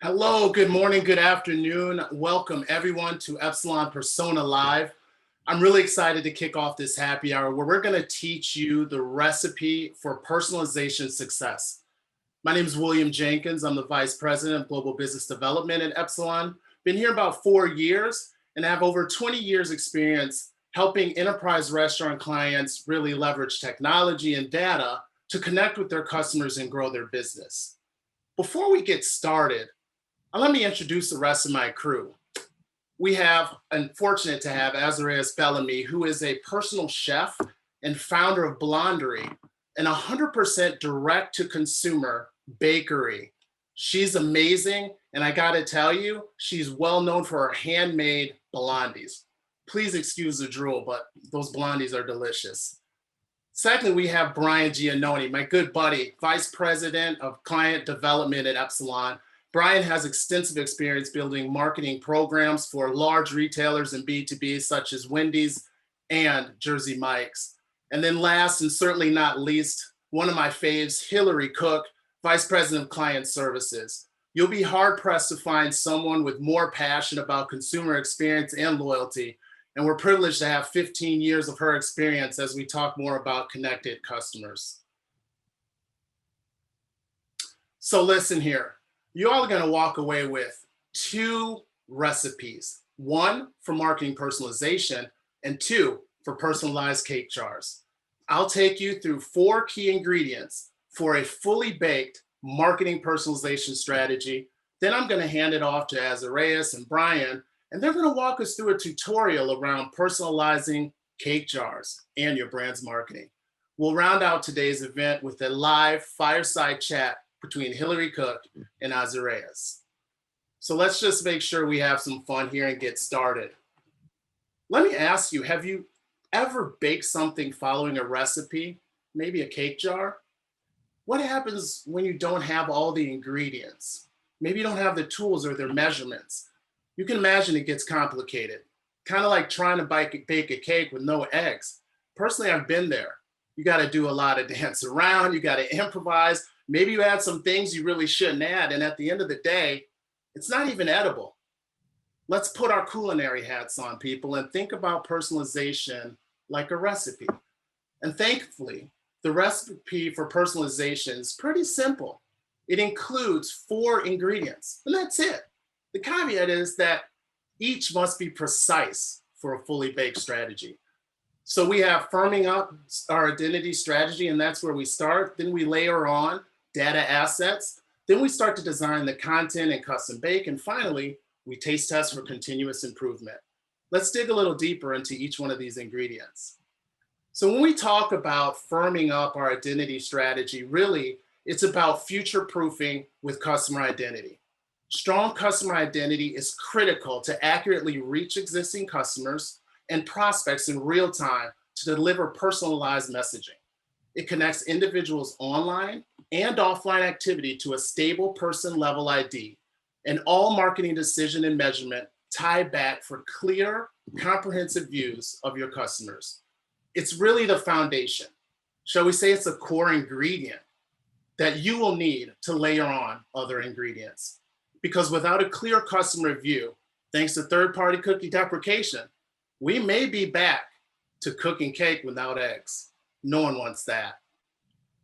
Hello, good morning, good afternoon. Welcome everyone to Epsilon Persona Live. I'm really excited to kick off this happy hour where we're going to teach you the recipe for personalization success. My name is William Jenkins. I'm the Vice President of Global Business Development at Epsilon. Been here about 4 years and have over 20 years experience helping enterprise restaurant clients really leverage technology and data to connect with their customers and grow their business. Before we get started, let me introduce the rest of my crew. I'm fortunate to have Azarias Bellamy, who is a personal chef and founder of Blondery, an 100% direct-to-consumer bakery. She's amazing, and I gotta tell you, she's well known for her handmade blondies. Please excuse the drool, but those blondies are delicious. Secondly, we have Brian Giannoni, my good buddy, Vice President of Client Development at Epsilon. Brian has extensive experience building marketing programs for large retailers and B2B such as Wendy's and Jersey Mike's. And then last and certainly not least, one of my faves, Hillary Cook, Vice President of Client Services. You'll be hard pressed to find someone with more passion about consumer experience and loyalty. And we're privileged to have 15 years of her experience as we talk more about connected customers. So listen here. You all are going to walk away with 2 recipes, 1 for marketing personalization and 2 for personalized cake jars. I'll take you through 4 key ingredients for a fully baked marketing personalization strategy. Then I'm going to hand it off to Azarias and Brian, and they're going to walk us through a tutorial around personalizing cake jars and your brand's marketing. We'll round out today's event with a live fireside chat between Hillary Cook and Azarias. So let's just make sure we have some fun here and get started. Let me ask you, have you ever baked something following a recipe, maybe a cake jar? What happens when you don't have all the ingredients? Maybe you don't have the tools or their measurements. You can imagine it gets complicated, kind of like trying to bake a cake with no eggs. Personally, I've been there. You got to do a lot of dance around, you got to improvise. Maybe you add some things you really shouldn't add, and at the end of the day, it's not even edible. Let's put our culinary hats on, people, and think about personalization like a recipe. And thankfully, the recipe for personalization is pretty simple. It includes 4 ingredients, and that's it. The caveat is that each must be precise for a fully baked strategy. So we have firming up our identity strategy, and that's where we start. Then we layer on data assets. Then we start to design the content and custom bake. And finally, we taste test for continuous improvement. Let's dig a little deeper into each one of these ingredients. So when we talk about firming up our identity strategy, really, it's about future-proofing with customer identity. Strong customer identity is critical to accurately reach existing customers and prospects in real time to deliver personalized messaging. It connects individuals' online and offline activity to a stable person-level ID, and all marketing decision and measurement tie back for clear, comprehensive views of your customers. It's really the foundation. Shall we say it's a core ingredient that you will need to layer on other ingredients. Because without a clear customer view, thanks to third-party cookie deprecation, we may be back to cooking cake without eggs. No one wants that.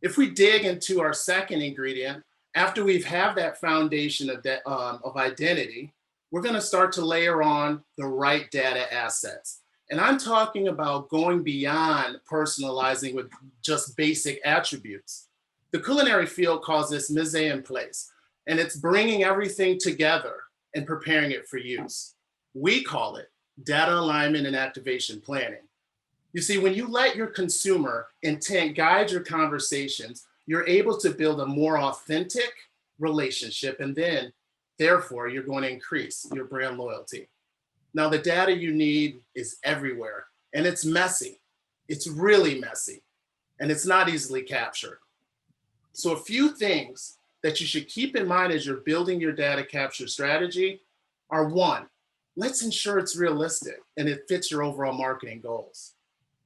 If we dig into our second ingredient, after we've had that foundation of identity, we're going to start to layer on the right data assets. And I'm talking about going beyond personalizing with just basic attributes. The culinary field calls this mise en place, and it's bringing everything together and preparing it for use. We call it data alignment and activation planning. You see, when you let your consumer intent guide your conversations, you're able to build a more authentic relationship, and then, therefore, you're going to increase your brand loyalty. Now, the data you need is everywhere, and it's messy. It's really messy, and it's not easily captured. So a few things that you should keep in mind as you're building your data capture strategy are: 1, let's ensure it's realistic and it fits your overall marketing goals.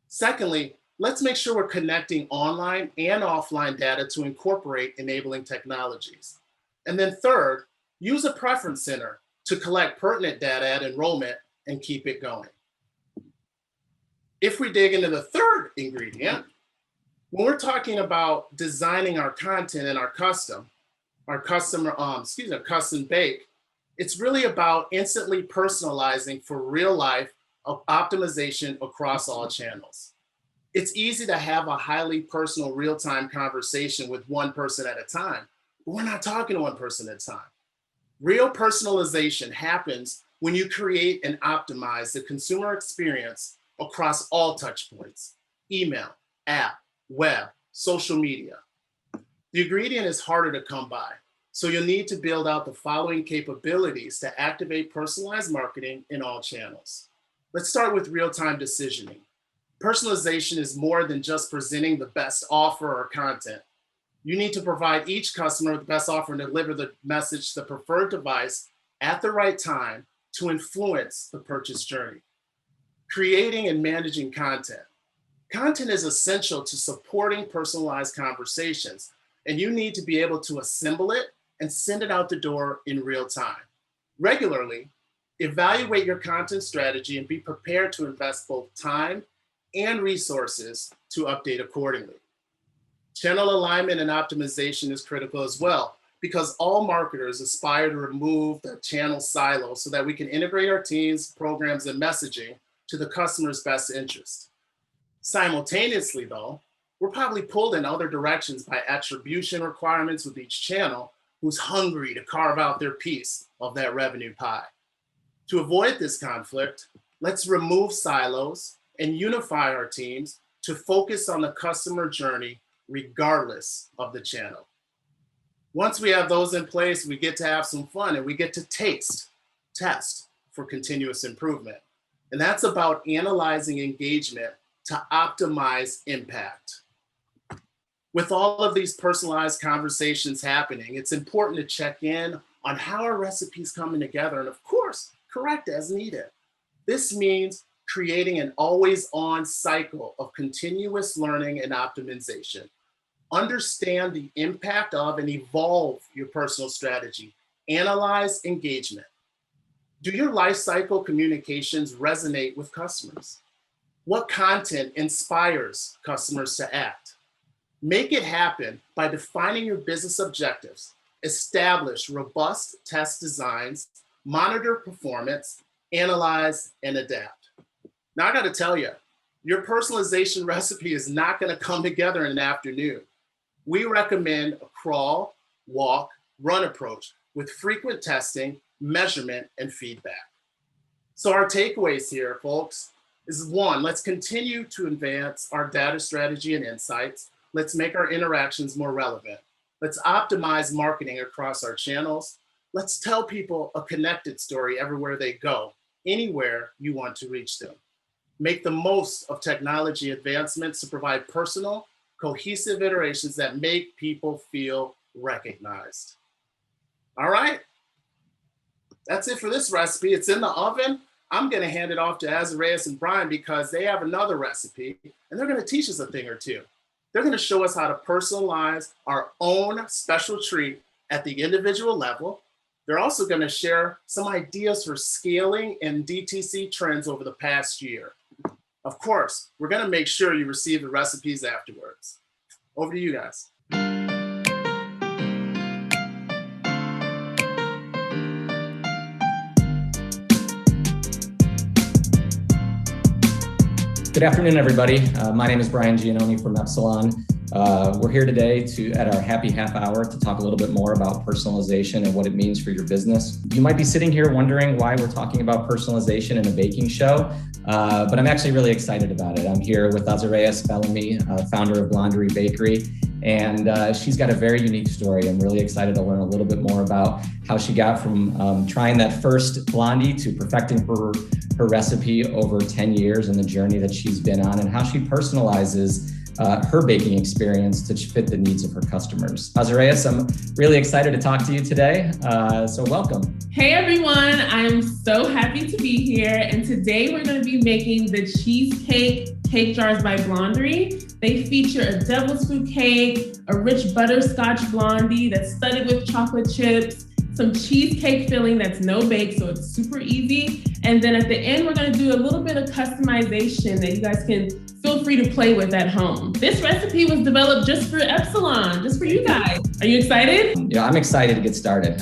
Secondly, let's make sure we're connecting online and offline data to incorporate enabling technologies. And then third, Use a preference center to collect pertinent data at enrollment and keep it going. If we dig into the third ingredient, when we're talking about designing our content and our custom bake, it's really about instantly personalizing for real life optimization across all channels. It's easy to have a highly personal real-time conversation with one person at a time, but we're not talking to one person at a time. Real personalization happens when you create and optimize the consumer experience across all touch points: email, app, web, social media. The ingredient is harder to come by, so you'll need to build out the following capabilities to activate personalized marketing in all channels. Let's start with real-time decisioning. Personalization is more than just presenting the best offer or content. You need to provide each customer with the best offer and deliver the message to the preferred device at the right time to influence the purchase journey. Creating and managing content. Content is essential to supporting personalized conversations, and you need to be able to assemble it and send it out the door in real time. Regularly, evaluate your content strategy and be prepared to invest both time and resources to update accordingly. Channel alignment and optimization is critical as well, because all marketers aspire to remove the channel silo so that we can integrate our teams, programs, and messaging to the customer's best interest. Simultaneously, though, we're probably pulled in other directions by attribution requirements with each channel who's hungry to carve out their piece of that revenue pie. To avoid this conflict, let's remove silos and unify our teams to focus on the customer journey regardless of the channel. Once we have those in place, we get to have some fun and we get to test for continuous improvement. And that's about analyzing engagement to optimize impact. With all of these personalized conversations happening, it's important to check in on how our recipe's coming together and, of course, correct as needed. This means creating an always-on cycle of continuous learning and optimization. Understand the impact of and evolve your personal strategy. Analyze engagement. Do your lifecycle communications resonate with customers? What content inspires customers to act? Make it happen by defining your business objectives. Establish robust test designs, monitor performance, analyze, and adapt. Now I gotta tell you, your personalization recipe is not gonna come together in an afternoon. We recommend a crawl, walk, run approach with frequent testing, measurement, and feedback. So our takeaways here, folks, is one, let's continue to advance our data strategy and insights. Let's make our interactions more relevant. Let's optimize marketing across our channels. Let's tell people a connected story everywhere they go, anywhere you want to reach them. Make the most of technology advancements to provide personal, cohesive iterations that make people feel recognized. All right, that's it for this recipe. It's in the oven. I'm gonna hand it off to Azarias and Brian because they have another recipe and they're gonna teach us a thing or two. They're gonna show us how to personalize our own special treat at the individual level. They're also gonna share some ideas for scaling and DTC trends over the past year. Of course, we're gonna make sure you receive the recipes afterwards. Over to you guys. Good afternoon, everybody. My name is Brian Giannoni from Epsilon. We're here today at our happy half hour to talk a little bit more about personalization and what it means for your business. You might be sitting here wondering why we're talking about personalization in a baking show, but I'm actually really excited about it. I'm here with Azarias Bellamy, founder of Blondery Bakery, and she's got a very unique story. I'm really excited to learn a little bit more about how she got from trying that first blondie to perfecting her recipe over 10 years and the journey that she's been on, and how she personalizes her baking experience to fit the needs of her customers. Azarias, I'm really excited to talk to you today, so welcome. Hey everyone, I'm so happy to be here, and today we're going to be making the cheesecake cake jars by Blondery. They feature a devil's food cake, a rich butterscotch blondie that's studded with chocolate chips, some cheesecake filling that's no bake, so it's super easy. And then at the end, we're gonna do a little bit of customization that you guys can feel free to play with at home. This recipe was developed just for Epsilon, just for you guys. Are you excited? Yeah, I'm excited to get started.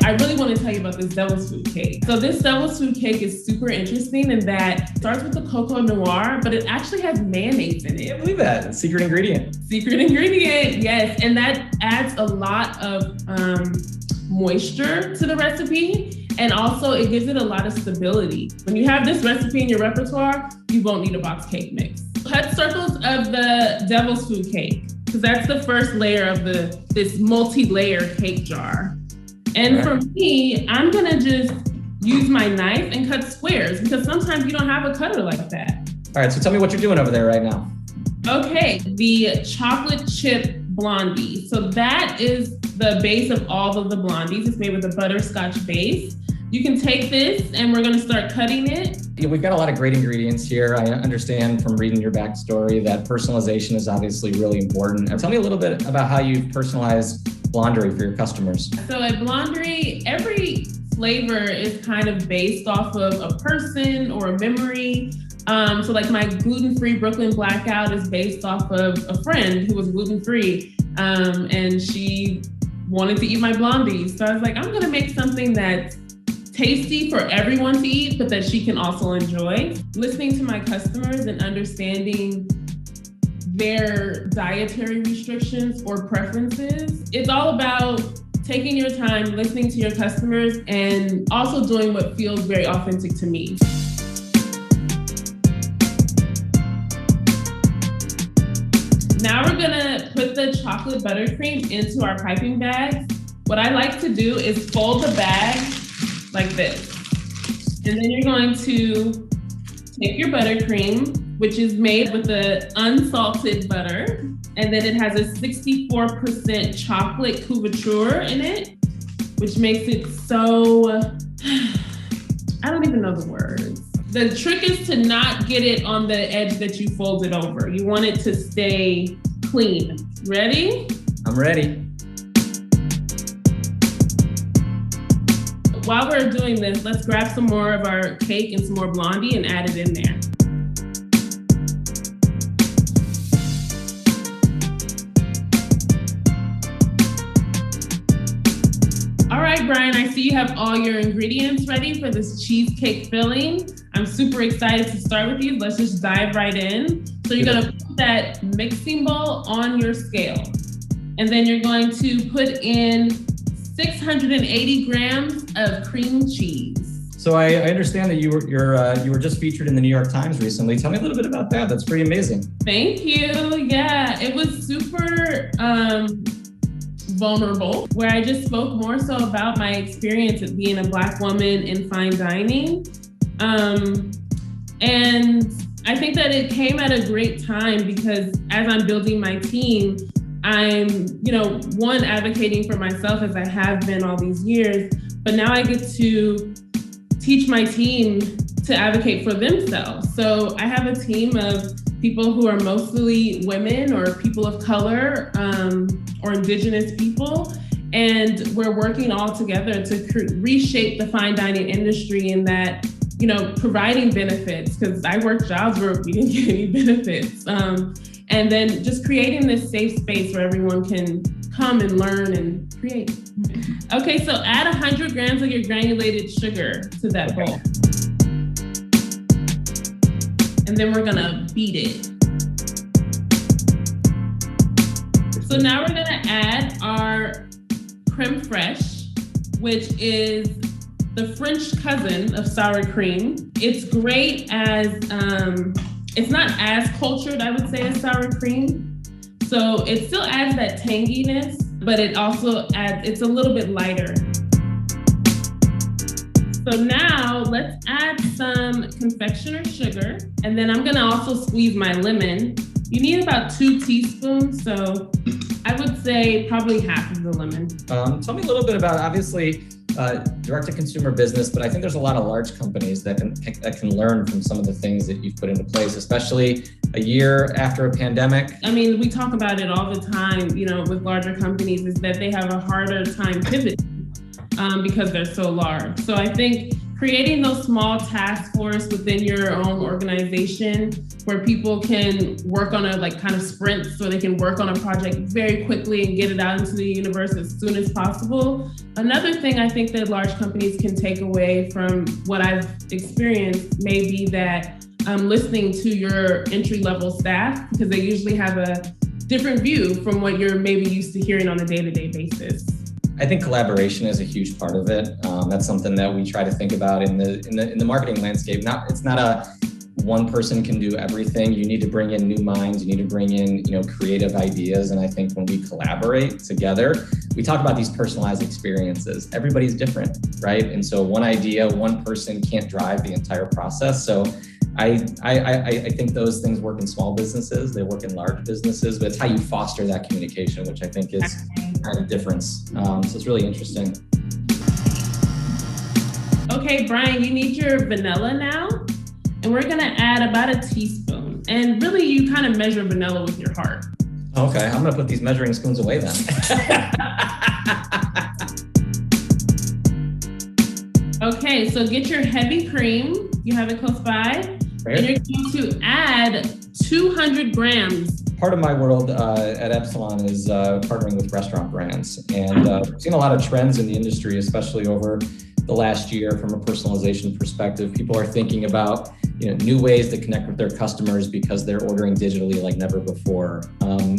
I really want to tell you about this devil's food cake. So this devil's food cake is super interesting in that it starts with the cocoa noir, but it actually has mayonnaise in it. I can't believe that. Secret ingredient. Secret ingredient, yes. And that adds a lot of moisture to the recipe. And also it gives it a lot of stability. When you have this recipe in your repertoire, you won't need a box cake mix. Cut circles of the devil's food cake, because that's the first layer of this multi-layer cake jar. And for me, I'm gonna just use my knife and cut squares because sometimes you don't have a cutter like that. All right, so tell me what you're doing over there right now. Okay, the chocolate chip blondie. So that is the base of all of the blondies. It's made with a butterscotch base. You can take this and we're gonna start cutting it. Yeah, we've got a lot of great ingredients here. I understand from reading your backstory that personalization is obviously really important. Tell me a little bit about how you personalize Blondery for your customers. So at Blondery, every flavor is kind of based off of a person or a memory. So like my gluten-free Brooklyn Blackout is based off of a friend who was gluten-free and she wanted to eat my blondies. So I was like, I'm gonna make something that's tasty for everyone to eat, but that she can also enjoy. Listening to my customers and understanding their dietary restrictions or preferences. It's all about taking your time, listening to your customers, and also doing what feels very authentic to me. Now we're gonna put the chocolate buttercream into our piping bags. What I like to do is fold the bag like this. And then you're going to take your buttercream, which is made with the unsalted butter. And then it has a 64% chocolate couverture in it, which makes it so, I don't even know the words. The trick is to not get it on the edge that you fold it over. You want it to stay clean. Ready? I'm ready. While we're doing this, let's grab some more of our cake and some more blondie and add it in there. All right, Brian, I see you have all your ingredients ready for this cheesecake filling. I'm super excited to start with you. Let's just dive right in. So you're gonna put that mixing bowl on your scale. And then you're going to put in 680 grams of cream cheese. So I understand that you were just featured in the New York Times recently. Tell me a little bit about that. That's pretty amazing. Thank you. Yeah, it was super vulnerable, where I just spoke more so about my experience of being a Black woman in fine dining. And I think that it came at a great time because as I'm building my team, I'm, one, advocating for myself as I have been all these years, but now I get to teach my team to advocate for themselves. So I have a team of people who are mostly women or people of color or indigenous people. And we're working all together to reshape the fine dining industry in that, providing benefits, because I worked jobs where we didn't get any benefits. And then just creating this safe space where everyone can come and learn and create. Okay, so add 100 grams of your granulated sugar to that bowl. And then we're gonna beat it. So now we're gonna add our creme fraiche, which is the French cousin of sour cream. It's great as, it's not as cultured, I would say, as sour cream. So it still adds that tanginess, but it also adds, it's a little bit lighter. So now let's add some confectioner's sugar. And then I'm gonna also squeeze my lemon. You need about 2 teaspoons. So I would say probably half of the lemon. Tell me a little bit about, obviously, direct-to-consumer business, but I think there's a lot of large companies that can learn from some of the things that you've put into place, especially a year after a pandemic. I mean, we talk about it all the time, you know, with larger companies, is that they have a harder time pivoting because they're so large. So I think creating those small task force within your own organization where people can work on a kind of sprint, so they can work on a project very quickly and get it out into the universe as soon as possible. Another thing I think that large companies can take away from what I've experienced may be that listening to your entry-level staff, because they usually have a different view from what you're maybe used to hearing on a day-to-day basis. I think collaboration is a huge part of it. That's something that we try to think about in the marketing landscape. It's not a one person can do everything. You need to bring in new minds. You need to bring in, creative ideas. And I think when we collaborate together, we talk about these personalized experiences. Everybody's different, right? And so one idea, one person can't drive the entire process. So I think those things work in small businesses, they work in large businesses, but it's how you foster that communication, which I think is kind of difference. So it's really interesting. Okay, Brian, you need your vanilla now, and we're gonna add about a teaspoon. And really, you kind of measure vanilla with your heart. Okay, I'm gonna put these measuring spoons away then. Okay, so get your heavy cream. You have it close by. And you're going to add 200 grams. Part of my world at Epsilon is partnering with restaurant brands. And we've seen a lot of trends in the industry, especially over the last year from a personalization perspective. People are thinking about new ways to connect with their customers because they're ordering digitally like never before.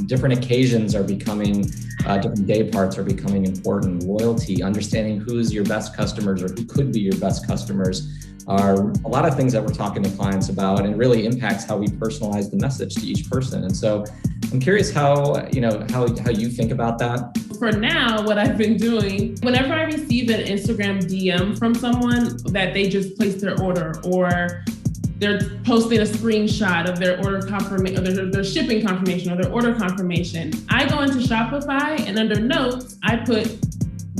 Different occasions are becoming, different day parts are becoming important. Loyalty, understanding who's your best customers or who could be your best customers are a lot of things that we're talking to clients about, and it really impacts how we personalize the message to each person. And so I'm curious how you think about that. For now, what I've been doing, whenever I receive an Instagram DM from someone that they just placed their order, or they're posting a screenshot of their order confirmation, or their shipping confirmation, or their order confirmation, I go into Shopify and under notes, I put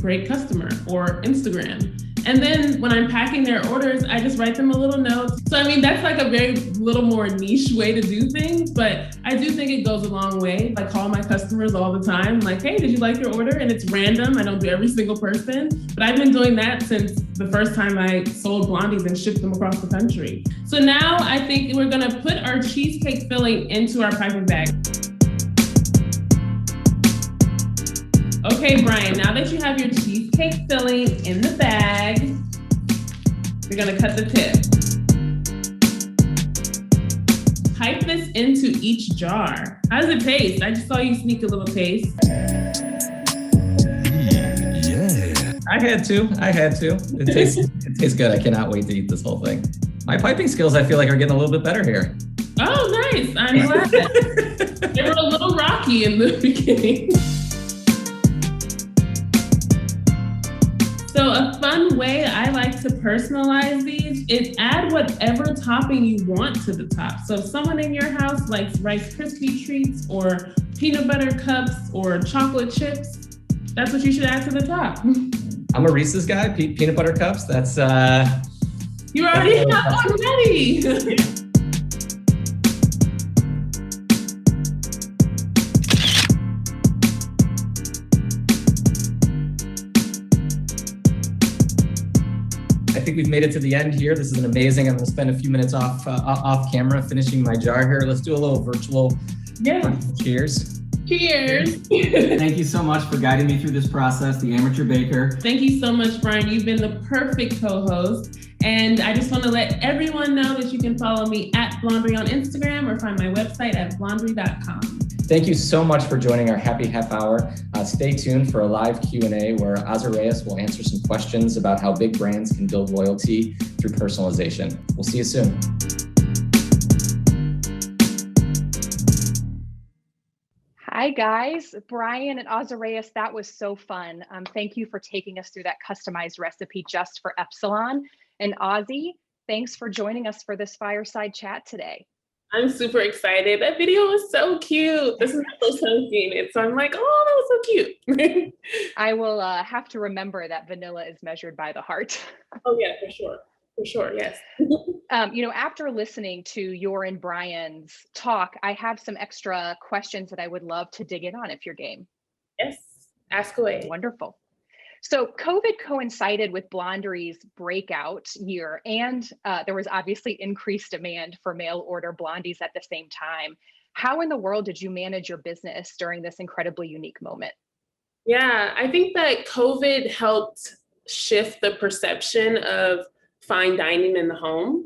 great customer or Instagram. And then when I'm packing their orders, I just write them a little note. So, I mean, that's like a very little more niche way to do things, but I do think it goes a long way. I call my customers all the time, like, hey, did you like your order? And it's random. I don't do every single person, but I've been doing that since the first time I sold blondies and shipped them across the country. So now I think we're gonna put our cheesecake filling into our piping bag. Okay, Brian, now that you have your cheesecake filling in the bag, you're gonna cut the tip. Pipe this into each jar. How does it taste? I just saw you sneak a little taste. Yeah. I had to. It tastes good. I cannot wait to eat this whole thing. My piping skills, I feel like, are getting a little bit better here. Oh, nice. I'm glad. They were a little rocky in the beginning. So a fun way I like to personalize these is add whatever topping you want to the top. So if someone in your house likes Rice Krispie treats or peanut butter cups or chocolate chips, that's what you should add to the top. I'm a Reese's guy, peanut butter cups. That's you already have one ready. I think we've made it to the end here. This is amazing. I'm going to spend a few minutes off camera finishing my jar here. Let's do a little virtual cheers. Cheers. Thank you so much for guiding me through this process, the amateur baker. Thank you so much, Brian. You've been the perfect co-host. And I just want to let everyone know that you can follow me at Blondry on Instagram or find my website at blondry.com. Thank you so much for joining our happy half hour. Stay tuned for a live Q&A where Azarias will answer some questions about how big brands can build loyalty through personalization. We'll see you soon. Hi guys, Brian and Azarias, that was so fun. Thank you for taking us through that customized recipe just for Epsilon. And Ozzy, thanks for joining us for this fireside chat today. I'm super excited. That video was so cute. This is my first time seeing it. So I'm like, oh, that was so cute. I will have to remember that vanilla is measured by the heart. Oh yeah, for sure. For sure, yes. After listening to your and Brian's talk, I have some extra questions that I would love to dig in on if you're game. Yes, ask away. Wonderful. So COVID coincided with Blondery's breakout year, and there was obviously increased demand for mail order blondies at the same time. How in the world did you manage your business during this incredibly unique moment? Yeah, I think that COVID helped shift the perception of fine dining in the home.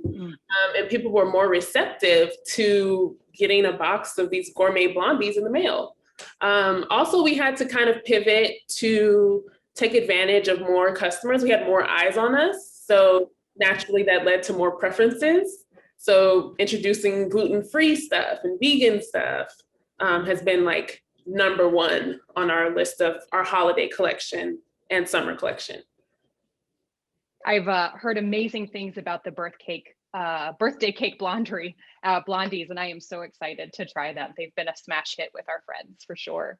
And people were more receptive to getting a box of these gourmet blondies in the mail. Also, we had to kind of pivot to take advantage of more customers. We had more eyes on us. So naturally that led to more preferences. So introducing gluten-free stuff and vegan stuff has been like number one on our list of our holiday collection and summer collection. I've heard amazing things about the birthday cake blondies, and I am so excited to try them. They've been a smash hit with our friends for sure.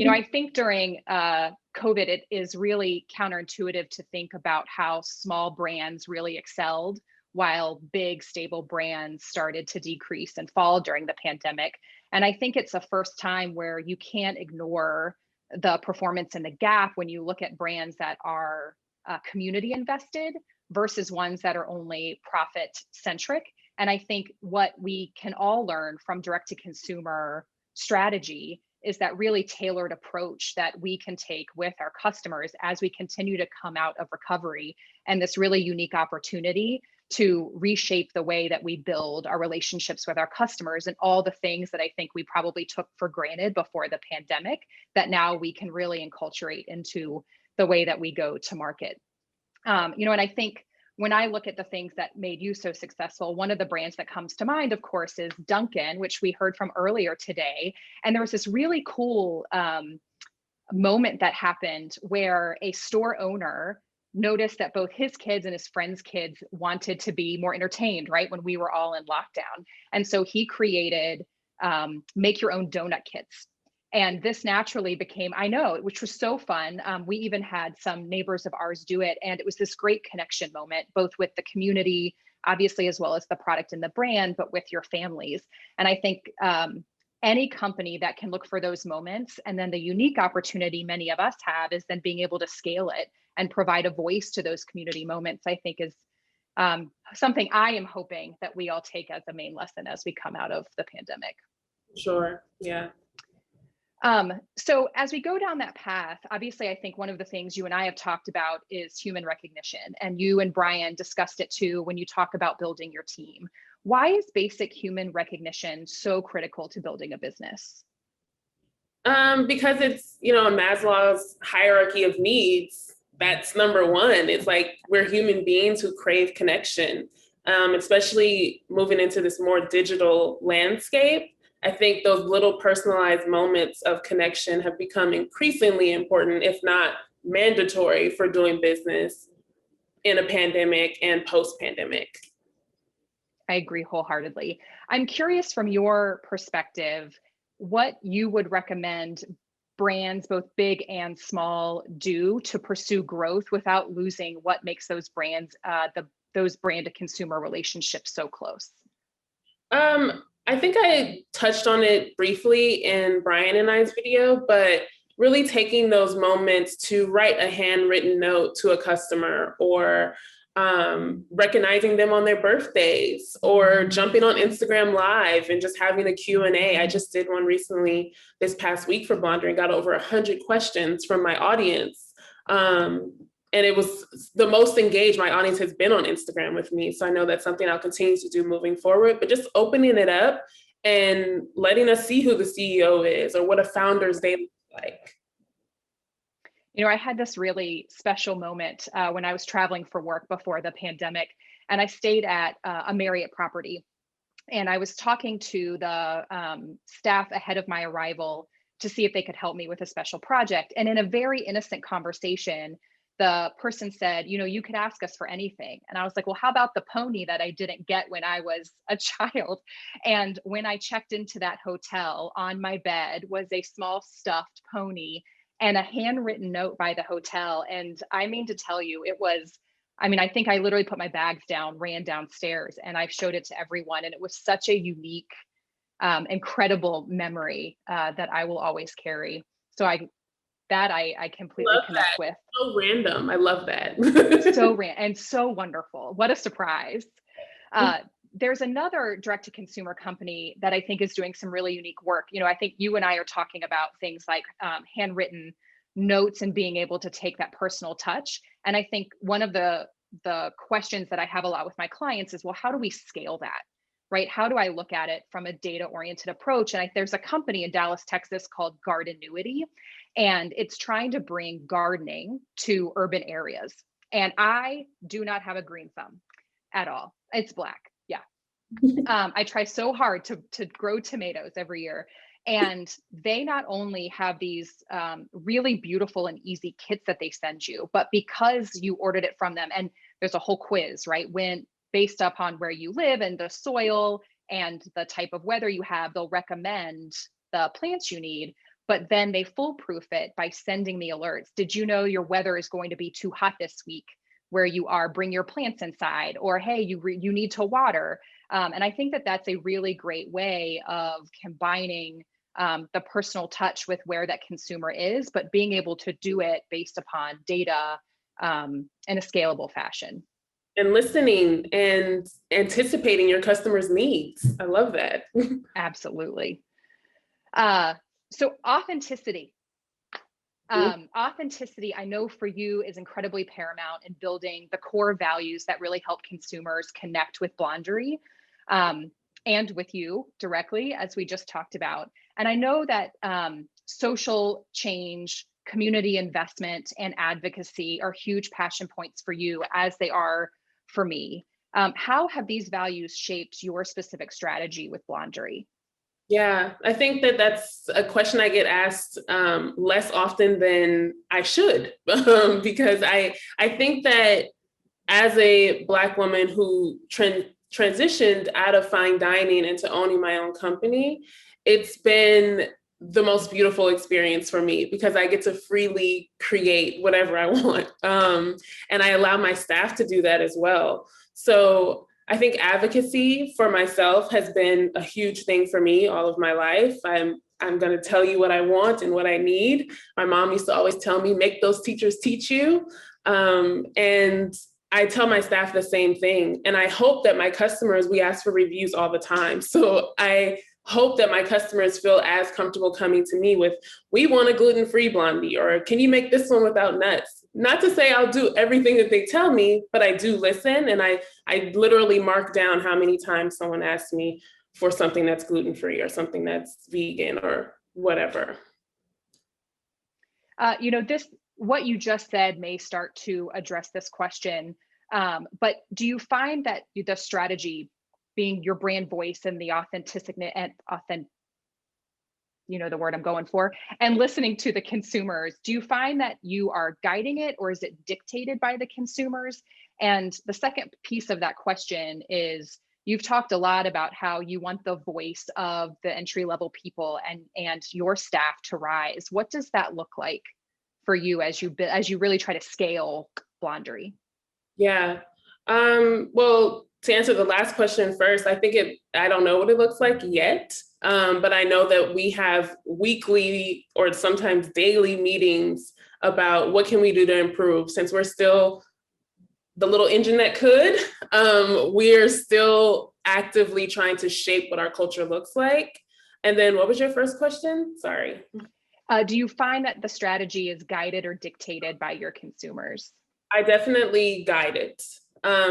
I think during COVID, it is really counterintuitive to think about how small brands really excelled while big stable brands started to decrease and fall during the pandemic. And I think it's the first time where you can't ignore the performance and the gap when you look at brands that are community invested versus ones that are only profit centric. And I think what we can all learn from direct to consumer strategy is that really tailored approach that we can take with our customers as we continue to come out of recovery, and this really unique opportunity to reshape the way that we build our relationships with our customers and all the things that I think we probably took for granted before the pandemic that now we can really enculturate into the way that we go to market. And I think when I look at the things that made you so successful, one of the brands that comes to mind, of course, is Dunkin', which we heard from earlier today. And there was this really cool moment that happened where a store owner noticed that both his kids and his friends' kids wanted to be more entertained, right, when we were all in lockdown. And so he created make your own donut kits. And this naturally became, I know, which was so fun. We even had some neighbors of ours do it. And it was this great connection moment, both with the community, obviously, as well as the product and the brand, but with your families. And I think any company that can look for those moments, and then the unique opportunity many of us have is then being able to scale it and provide a voice to those community moments, I think is something I am hoping that we all take as a main lesson as we come out of the pandemic. Sure, yeah. So as we go down that path, obviously, I think one of the things you and I have talked about is human recognition, and you and Brian discussed it too when you talk about building your team. Why is basic human recognition so critical to building a business? Because it's, in Maslow's hierarchy of needs, that's number one. It's like we're human beings who crave connection, especially moving into this more digital landscape. I think those little personalized moments of connection have become increasingly important, if not mandatory, for doing business in a pandemic and post-pandemic. I agree wholeheartedly. I'm curious from your perspective, what you would recommend brands, both big and small, do to pursue growth without losing what makes those brands, those brand to consumer relationships so close? I think I touched on it briefly in Brian and I's video, but really taking those moments to write a handwritten note to a customer, or recognizing them on their birthdays, or jumping on Instagram Live and just having a Q&A. I just did one recently this past week for Blonder and got over 100 questions from my audience. And it was the most engaged my audience has been on Instagram with me. So I know that's something I'll continue to do moving forward, but just opening it up and letting us see who the CEO is or what a founder's day looks like. I had this really special moment when I was traveling for work before the pandemic, and I stayed at a Marriott property. And I was talking to the staff ahead of my arrival to see if they could help me with a special project. And in a very innocent conversation, the person said, you could ask us for anything. And I was like, well, how about the pony that I didn't get when I was a child? And when I checked into that hotel, on my bed was a small stuffed pony and a handwritten note by the hotel. And I mean to tell you, I think I literally put my bags down, ran downstairs, and I showed it to everyone. And it was such a unique, incredible memory that I will always carry. So I completely connect with. So random. I love that. So random and so wondерful. What a surprise. There's another direct-to-consumer company that I think is doing some really unique work. I think you and I are talking about things like handwritten notes and being able to take that personal touch. And I think one of the questions that I have a lot with my clients is, well, how do we scale that? Right? How do I look at it from a data-oriented approach? And there's a company in Dallas, Texas called Gardenuity, and it's trying to bring gardening to urban areas. And I do not have a green thumb at all. It's black. Yeah. I try so hard to grow tomatoes every year. And they not only have these really beautiful and easy kits that they send you, but because you ordered it from them, and there's a whole quiz, right? Based upon where you live and the soil and the type of weather you have, they'll recommend the plants you need, but then they foolproof it by sending me alerts. Did you know your weather is going to be too hot this week where you are? Bring your plants inside, or hey, you need to water. And I think that that's a really great way of combining the personal touch with where that consumer is, but being able to do it based upon data in a scalable fashion. And listening and anticipating your customers' needs. I love that. Absolutely. So authenticity. Authenticity, I know for you, is incredibly paramount in building the core values that really help consumers connect with Blondery and with you directly, as we just talked about. And I know that social change, community investment, and advocacy are huge passion points for you, as they are for me. How have these values shaped your specific strategy with Blondery? Yeah, I think that that's a question I get asked less often than I should, because I think that as a Black woman who transitioned out of fine dining into owning my own company, it's been the most beautiful experience for me because I get to freely create whatever I want. And I allow my staff to do that as well. So I think advocacy for myself has been a huge thing for me all of my life. I'm going to tell you what I want and what I need. My mom used to always tell me, make those teachers teach you. And I tell my staff the same thing. And I hope that my customers, we ask for reviews all the time. So I hope that my customers feel as comfortable coming to me with, we want a gluten-free blondie, or can you make this one without nuts? Not to say I'll do everything that they tell me, but I do listen. And I literally mark down how many times someone asks me for something that's gluten-free or something that's vegan or whatever. What you just said may start to address this question, but do you find that the strategy being your brand voice and the authenticity and the word I'm going for, and listening to the consumers, do you find that you are guiding it, or is it dictated by the consumers? And the second piece of that question is, you've talked a lot about how you want the voice of the entry-level people and your staff to rise. What does that look like for you as you really try to scale Blondery? Yeah. Well, to answer the last question first, I don't know what it looks like yet, but I know that we have weekly or sometimes daily meetings about what can we do to improve. Since we're still the little engine that could, we're still actively trying to shape what our culture looks like. And then what was your first question? Sorry. Do you find that the strategy is guided or dictated by your consumers? I definitely guide it.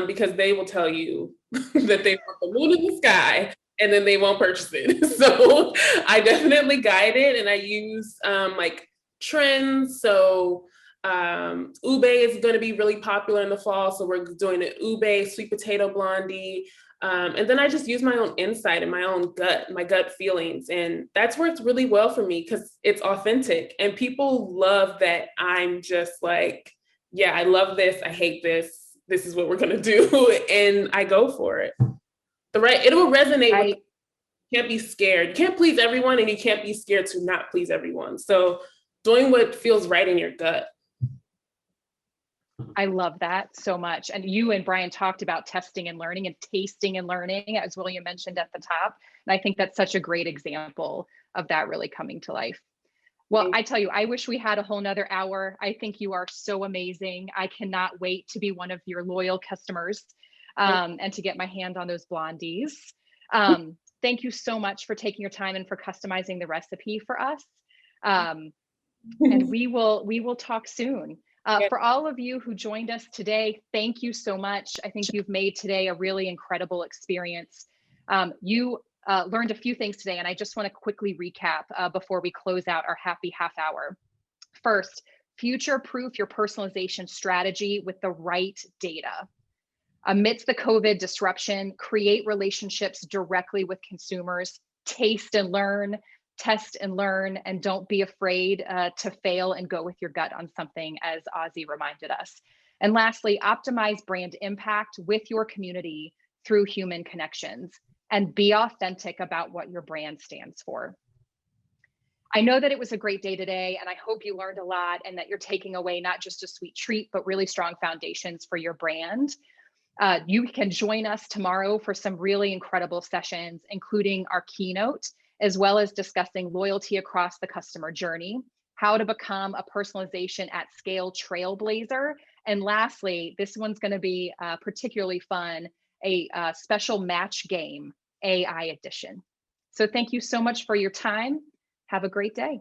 Because they will tell you that they want the moon in the sky and then they won't purchase it. So I definitely guide it, and I use like trends. So ube is going to be really popular in the fall. So we're doing an ube sweet potato blondie. And then I just use my own insight and my own my gut feelings. And that's worked really well for me because it's authentic and people love that I'm just like yeah, I love this, I hate this, this is what we're gonna do, and I go for it. It will resonate with, you can't be scared. You can't please everyone, and you can't be scared to not please everyone. So doing what feels right in your gut. I love that so much. And you and Brian talked about testing and learning and tasting and learning, as William mentioned at the top. And I think that's such a great example of that really coming to life. Well, I tell you, I wish we had a whole nother hour. I think you are so amazing. I cannot wait to be one of your loyal customers and to get my hand on those blondies. Thank you so much for taking your time and for customizing the recipe for us. And we will talk soon. For all of you who joined us today, thank you so much. I think you've made today a really incredible experience. You learned a few things today, and I just want to quickly recap before we close out our happy half hour. First, future-proof your personalization strategy with the right data. Amidst the COVID disruption, create relationships directly with consumers, taste and learn, test and learn, and don't be afraid to fail and go with your gut on something, as Ozzy reminded us. And lastly, optimize brand impact with your community through human connections, and be authentic about what your brand stands for. I know that it was a great day today, and I hope you learned a lot and that you're taking away not just a sweet treat, but really strong foundations for your brand. You can join us tomorrow for some really incredible sessions, including our keynote, as well as discussing loyalty across the customer journey, how to become a personalization at scale trailblazer. And lastly, this one's going to be particularly fun, a special match game, AI edition. So thank you so much for your time. Have a great day.